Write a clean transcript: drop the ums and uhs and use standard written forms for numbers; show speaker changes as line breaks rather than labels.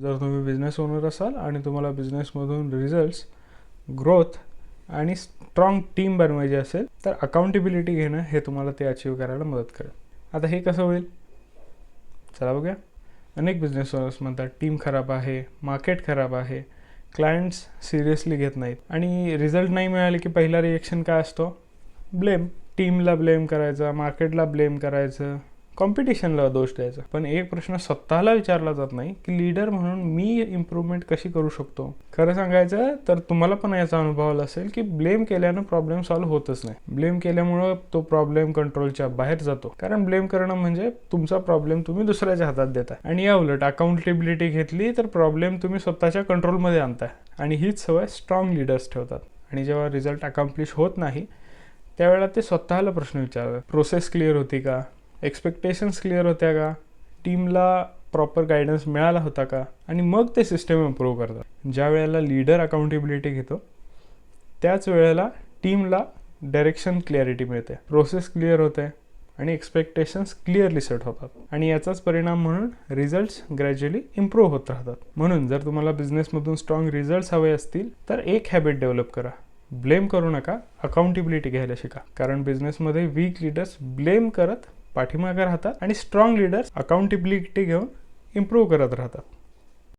जर तुम्ही business owner असाल आणि तुम्हाला बिझनेसमधून रिझल्ट्स, ग्रोथ आणि स्ट्रॉंग टीम बनवायची असेल तर अकाउंटेबिलिटी घेणं हे तुम्हाला ते अचीव करायला मदत करेल. आता हे कसं होईल, चला बघूया. अनेक बिझनेस ओनर्स म्हणतात टीम खराब आहे, मार्केट खराब आहे, क्लायंट्स सिरियसली घेत नाहीत आणि रिझल्ट नाही मिळाले की पहिला रिएक्शन काय असतो, ब्लेम. टीमला ब्लेम करायचा, मार्केटला ब्लेम करायचं, कॉम्पिटिशनला दोष द्यायचा. पण एक प्रश्न स्वतःला विचारला जात नाही की लीडर म्हणून मी इम्प्रूव्हमेंट कशी करू शकतो. खरं सांगायचं तर तुम्हाला पण याचा अनुभव आला असेल की ब्लेम केल्यानं प्रॉब्लेम सॉल्व्ह होतच नाही. ब्लेम केल्यामुळं तो प्रॉब्लेम कंट्रोलच्या बाहेर जातो, कारण ब्लेम करणं म्हणजे तुमचा प्रॉब्लेम तुम्ही दुसऱ्याच्या हातात देताय. आणि या उलट अकाउंटेबिलिटी घेतली तर प्रॉब्लेम तुम्ही स्वतःच्या कंट्रोलमध्ये आणताय. आणि हीच सवय स्ट्रॉंग लीडर्स ठेवतात. आणि जेव्हा रिझल्ट अकम्प्लिश होत नाही त्यावेळेला ते स्वतःला प्रश्न विचारतात, प्रोसेस क्लिअर होती का, एक्सपेक्टेशन्स क्लिअर होत्या का, टीमला प्रॉपर गायडन्स मिळाला होता का, आणि मग ते सिस्टम इम्प्रूव्ह करतात. ज्या वेळेला लीडर अकाउंटेबिलिटी घेतो त्याच वेळेला टीमला डायरेक्शन क्लॅरिटी मिळते, प्रोसेस क्लिअर होते आणि एक्सपेक्टेशन्स क्लिअरली सेट होतात. आणि याचाच परिणाम म्हणून रिझल्ट्स ग्रॅज्युअली इम्प्रूव्ह होत राहतात. म्हणून जर तुम्हाला बिझनेसमधून स्ट्रॉंग रिझल्ट्स हवे असतील तर एक हॅबिट डेव्हलप करा, ब्लेम करू नका, अकाउंटेबिलिटी घ्यायला शिका. कारण बिझनेसमध्ये वीक लीडर्स ब्लेम करत पाठीमागे राहतात आणि स्ट्रॉंग लीडर्स अकाउंटेबिलिटी घेऊन इम्प्रूव्ह करत राहतात.